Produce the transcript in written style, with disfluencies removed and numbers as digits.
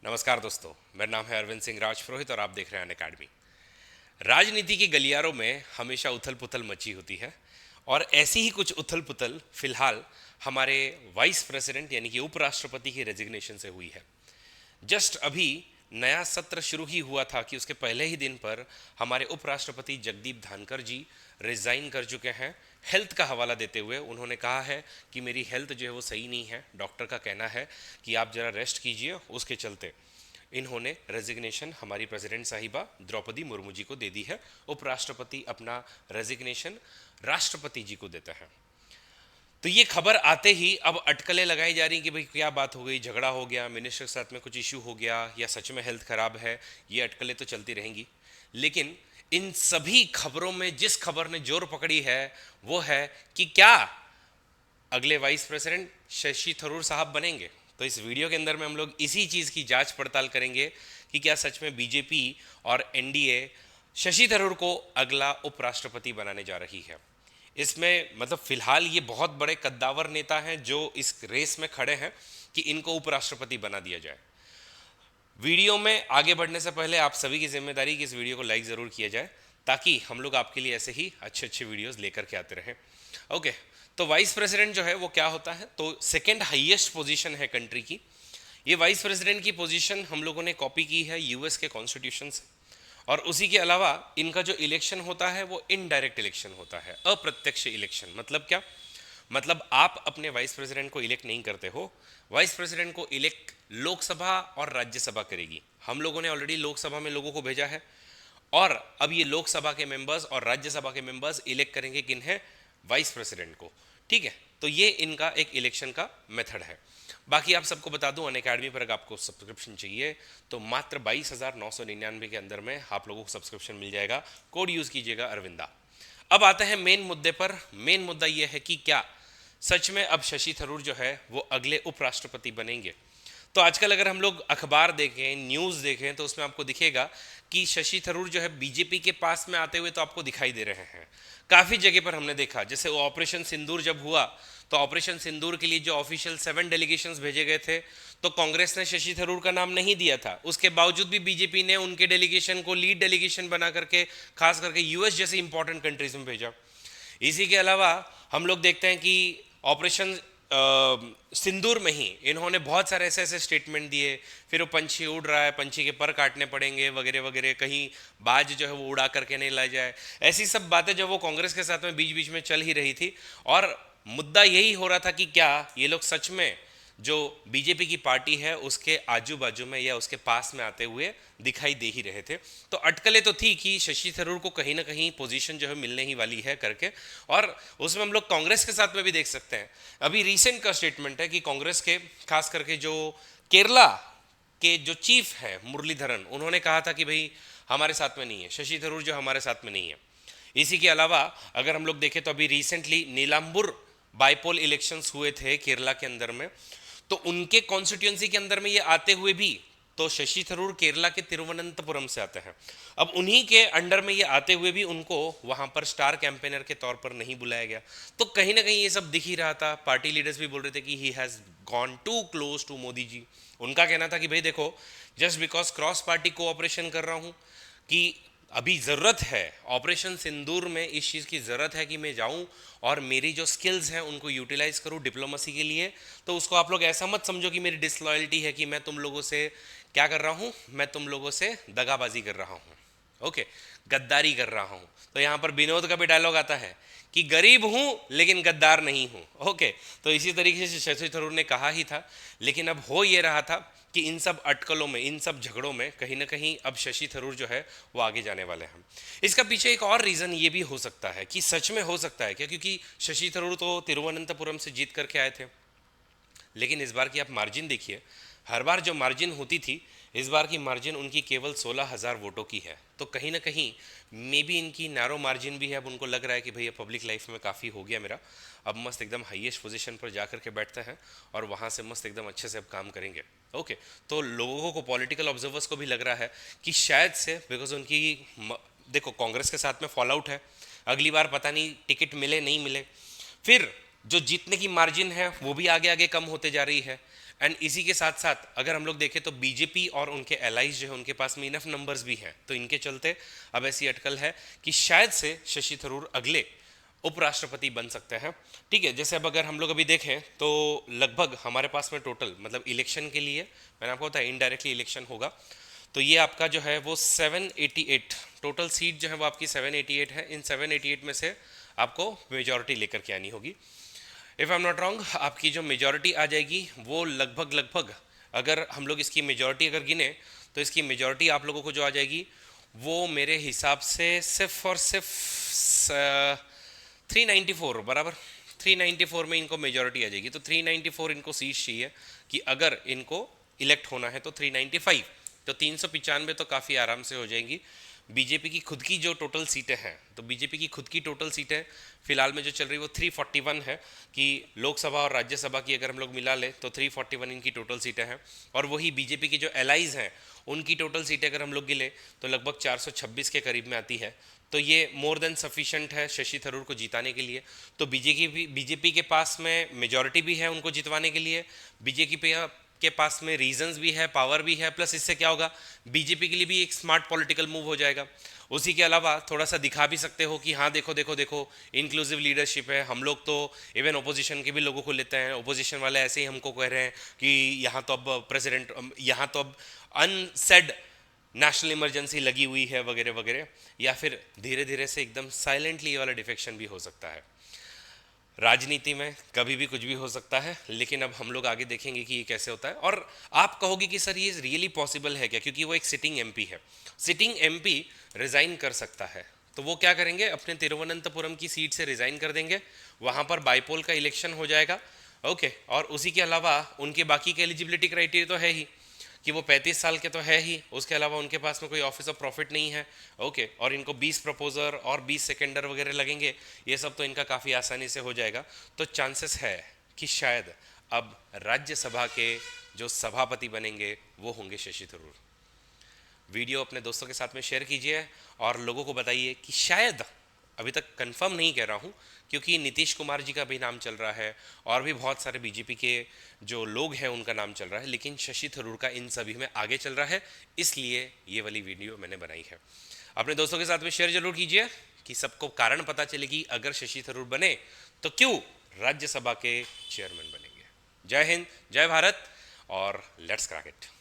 नमस्कार दोस्तों, मेरा नाम है अरविंद सिंह राजपुरोहित और आप देख रहे हैं अनअकैडमी। राजनीति के गलियारों में हमेशा उथल पुथल मची होती है और ऐसी ही कुछ उथल पुथल फिलहाल हमारे वाइस प्रेसिडेंट यानी कि उपराष्ट्रपति की रेजिग्नेशन से हुई है। जस्ट अभी नया सत्र शुरू ही हुआ था कि उसके पहले ही दिन पर हमारे उपराष्ट्रपति जगदीप धनखड़ जी रिजाइन कर चुके हैं। हेल्थ का हवाला देते हुए उन्होंने कहा है कि मेरी हेल्थ जो है वो सही नहीं है, डॉक्टर का कहना है कि आप जरा रेस्ट कीजिए। उसके चलते इन्होंने रेजिग्नेशन हमारी प्रेसिडेंट साहिबा द्रौपदी मुर्मू जी को दे दी है। उपराष्ट्रपति अपना रेजिग्नेशन राष्ट्रपति जी को देता है। तो ये खबर आते ही अब अटकलें लगाई जा रही कि भाई क्या बात हो गई, झगड़ा हो गया, मिनिस्टर के साथ में कुछ इश्यू हो गया या सच में हेल्थ खराब है। ये अटकलें तो चलती रहेंगी, लेकिन इन सभी खबरों में जिस खबर ने जोर पकड़ी है वो है कि क्या अगले वाइस प्रेसिडेंट शशि थरूर साहब बनेंगे। तो इस वीडियो के अंदर में हम लोग इसी चीज़ की जांच पड़ताल करेंगे कि क्या सच में बीजेपी और एनडीए शशि थरूर को अगला उपराष्ट्रपति बनाने जा रही है। इसमें मतलब फिलहाल ये बहुत बड़े कद्दावर नेता हैं जो इस रेस में खड़े हैं कि इनको उपराष्ट्रपति बना दिया जाए। वीडियो में आगे बढ़ने से पहले आप सभी की जिम्मेदारी कि इस वीडियो को लाइक ज़रूर किया जाए ताकि हम लोग आपके लिए ऐसे ही अच्छे अच्छे वीडियोस लेकर के आते रहें। ओके, तो वाइस प्रेसिडेंट जो है वो क्या होता है, तो सेकेंड हाईएस्ट पोजीशन है कंट्री की। ये वाइस प्रेसिडेंट की पोजीशन हम लोगों ने कॉपी की है यूएस के कॉन्स्टिट्यूशन से। और उसी के अलावा इनका जो इलेक्शन होता है वो इनडायरेक्ट इलेक्शन होता है, अप्रत्यक्ष इलेक्शन। मतलब क्या, मतलब आप अपने वाइस प्रेसिडेंट को इलेक्ट नहीं करते हो, वाइस प्रेसिडेंट को इलेक्ट लोकसभा और राज्यसभा करेगी। हम लोगों ने ऑलरेडी लोकसभा में लोगों को भेजा है और अब ये लोकसभा के मेंबर्स और राज्यसभा के मेंबर्स इलेक्ट करेंगे किन्हें, वाइस प्रेसिडेंट को। ठीक है, तो ये इनका एक इलेक्शन का मेथड है। बाकी आप सबको बता दूं, अनअकैडमी पर अगर आपको सब्सक्रिप्शन चाहिए तो मात्र 22,999 के अंदर में आप लोगों को सब्सक्रिप्शन मिल जाएगा। कोड यूज कीजिएगा अरविंदा। अब आते हैं मेन मुद्दे पर। मेन मुद्दा यह है कि क्या सच में अब शशि थरूर जो है वो अगले उपराष्ट्रपति बनेंगे। तो आजकल अगर हम लोग अखबार देखें, न्यूज़ देखें, तो उसमें आपको दिखेगा कि शशि थरूर जो है बीजेपी के पास में आते हुए तो आपको दिखाई दे रहे हैं। काफ़ी जगह पर हमने देखा, जैसे वो ऑपरेशन सिंदूर जब हुआ तो ऑपरेशन सिंदूर के लिए जो ऑफिशियल 7 डेलीगेशंस भेजे गए थे तो कांग्रेस ने शशि थरूर का नाम नहीं दिया था। उसके बावजूद भी बीजेपी ने उनके डेलीगेशन को लीड डेलीगेशन बना करके खास करके यूएस जैसे इंपॉर्टेंट कंट्रीज में भेजा। इसी के अलावा हम लोग देखते हैं कि ऑपरेशन सिंदूर में ही इन्होंने बहुत सारे ऐसे ऐसे स्टेटमेंट दिए। फिर वो पंछी उड़ रहा है, पंछी के पर काटने पड़ेंगे वगैरह वगैरह, कहीं बाज जो है वो उड़ा करके नहीं ला जाए, ऐसी सब बातें जो वो कांग्रेस के साथ में बीच बीच में चल ही रही थी। और मुद्दा यही हो रहा था कि क्या ये लोग सच में जो बीजेपी की पार्टी है उसके आजू बाजू में या उसके पास में आते हुए दिखाई दे ही रहे थे। तो अटकलें तो थी कि शशि थरूर को कहीं ना कहीं पोजीशन जो है मिलने ही वाली है करके। और उसमें हम लोग कांग्रेस के साथ में भी देख सकते हैं। अभी रिसेंट का स्टेटमेंट है कि कांग्रेस के खास करके जो केरला के जो चीफ है मुरलीधरन, उन्होंने कहा था कि भाई हमारे साथ में नहीं है, शशि थरूर जो हमारे साथ में नहीं है। इसी के अलावा अगर हम लोग देखें तो अभी रिसेंटली नीलांबुर बाईपोल इलेक्शंस हुए थे केरला के अंदर में, तो उनके कॉन्स्टिट्यूंसी के अंदर में ये आते हुए भी, तो शशि थरूर केरला के तिरुवनंतपुरम से आते हैं, अब उन्हीं के अंडर में ये आते हुए भी उनको वहां पर स्टार कैंपेनर के तौर पर नहीं बुलाया गया। तो कहीं ना कहीं ये सब दिख ही रहा था। पार्टी लीडर्स भी बोल रहे थे कि he has gone too close to Modi ji. उनका कहना था कि भाई देखो, just because cross party cooperation कर रहा हूं कि अभी ज़रूरत है ऑपरेशन सिंदूर में, इस चीज़ की ज़रूरत है कि मैं जाऊं और मेरी जो स्किल्स हैं उनको यूटिलाइज करूं डिप्लोमेसी के लिए। तो उसको आप लोग ऐसा मत समझो कि मेरी डिसलॉयल्टी है कि मैं तुम लोगों से क्या कर रहा हूं, मैं तुम लोगों से दगाबाजी कर रहा हूं, ओके, गद्दारी कर रहा हूं। तो यहाँ पर विनोद का भी डायलॉग आता है कि गरीब हूं लेकिन गद्दार नहीं हूं। ओके, तो इसी तरीके से शशि थरूर ने कहा ही था। लेकिन अब हो ये रहा था कि इन सब अटकलों में, इन सब झगड़ों में कहीं ना कहीं अब शशि थरूर जो है वो आगे जाने वाले हैं। इसका पीछे एक और रीज़न ये भी हो सकता है कि सच में हो सकता है क्या, क्योंकि शशि थरूर तो तिरुवनंतपुरम से जीत करके आए थे, लेकिन इस बार की आप मार्जिन देखिए, हर बार जो मार्जिन होती थी इस बार की मार्जिन उनकी केवल 16,000 वोटों की है। तो कहीं ना कहीं मे बी इनकी नैरो मार्जिन भी है। अब उनको लग रहा है कि भैया पब्लिक लाइफ में काफ़ी हो गया मेरा, अब मस्त एकदम हाईएस्ट पोजीशन पर जा करके बैठते हैं और वहाँ से मस्त एकदम अच्छे से अब काम करेंगे। ओके, तो लोगों को, पॉलिटिकल ऑब्जर्वर्स को भी लग रहा है कि शायद से बिकॉज उनकी देखो कांग्रेस के साथ में फॉल आउट है, अगली बार पता नहीं टिकट मिले नहीं मिले, फिर जो जीतने की मार्जिन है वो भी आगे आगे कम होते जा रही है। एंड इसी के साथ साथ अगर हम लोग देखें तो बीजेपी और उनके एलाइज जो है उनके पास में इनफ नंबर्स भी हैं, तो इनके चलते अब ऐसी अटकल है कि शायद से शशि थरूर अगले उपराष्ट्रपति बन सकते हैं। ठीक है, जैसे अब अगर हम लोग अभी देखें तो लगभग हमारे पास में टोटल मतलब इलेक्शन के लिए मैंने आपको बताया इनडायरेक्टली इलेक्शन होगा, तो ये आपका जो है वो 788 टोटल सीट जो है वो आपकी 788 है। इन 788 में से आपको मेजॉरिटी लेकर के आनी होगी। If I am not wrong, आपकी जो मेजॉरिटी आ जाएगी वो लगभग लगभग, अगर हम लोग इसकी मेजॉरिटी अगर गिने तो इसकी मेजॉरिटी आप लोगों को जो आ जाएगी वो मेरे हिसाब से सिर्फ और सिर्फ 394 बराबर, 394 में इनको मेजॉरिटी आ जाएगी। तो 394 इनको सीट चाहिए कि अगर इनको इलेक्ट होना है तो 395, तो 395 तो काफ़ी आराम से हो जाएंगी। बीजेपी की खुद की जो टोटल सीटें हैं, तो बीजेपी की खुद की टोटल सीटें फिलहाल में जो चल रही वो 341 है, कि लोकसभा और राज्यसभा की अगर हम लोग मिला लें तो 341 इनकी टोटल सीटें हैं। और वही बीजेपी की जो एलाइज हैं उनकी टोटल सीटें अगर हम लोग गिले तो लगभग 426 के करीब में आती है। तो ये मोर देन सफिशेंट है शशि थरूर को जिताने के लिए। तो बीजेपी के पास में मेजॉरिटी भी है उनको जितवाने के लिए, बीजेपी के पास में रीजंस भी है, पावर भी है, प्लस इससे क्या होगा बीजेपी के लिए भी एक स्मार्ट पॉलिटिकल मूव हो जाएगा। उसी के अलावा थोड़ा सा दिखा भी सकते हो कि हाँ देखो देखो देखो इंक्लूसिव लीडरशिप है, हम लोग तो इवन ओपोजिशन के भी लोगों को लेते हैं, ओपोजिशन वाले ऐसे ही हमको कह रहे हैं कि यहाँ तो अब प्रेसिडेंट, यहाँ तो अब अनसेड नेशनल इमरजेंसी लगी हुई है वगैरह वगैरह, या फिर धीरे धीरे से एकदम साइलेंटली ये वाला डिफेक्शन भी हो सकता है। राजनीति में कभी भी कुछ भी हो सकता है, लेकिन अब हम लोग आगे देखेंगे कि ये कैसे होता है। और आप कहोगे कि सर ये रियली पॉसिबल है क्या, क्योंकि वो एक सिटिंग एमपी है, सिटिंग एमपी रिजाइन कर सकता है। तो वो क्या करेंगे, अपने तिरुवनंतपुरम की सीट से रिजाइन कर देंगे, वहां पर बाईपोल का इलेक्शन हो जाएगा। ओके, और उसी के अलावा उनके बाकी के एलिजिबिलिटी क्राइटेरिया तो है ही कि वो 35 साल के तो है ही, उसके अलावा उनके पास में कोई ऑफिस ऑफ प्रॉफिट नहीं है। ओके, और इनको 20 प्रपोजर और 20 सेकेंडर वगैरह लगेंगे, ये सब तो इनका काफ़ी आसानी से हो जाएगा। तो चांसेस है कि शायद अब राज्यसभा के जो सभापति बनेंगे वो होंगे शशि थरूर। वीडियो अपने दोस्तों के साथ में शेयर कीजिए और लोगों को बताइए कि शायद, अभी तक कंफर्म नहीं कह रहा हूँ क्योंकि नीतीश कुमार जी का भी नाम चल रहा है और भी बहुत सारे बीजेपी के जो लोग हैं उनका नाम चल रहा है, लेकिन शशि थरूर का इन सभी में आगे चल रहा है, इसलिए ये वाली वीडियो मैंने बनाई है। अपने दोस्तों के साथ में शेयर जरूर कीजिए कि सबको कारण पता चले कि अगर शशि थरूर बने तो क्यों राज्यसभा के चेयरमैन बनेंगे। जय हिंद, जय भारत और लेट्स क्रैक इट।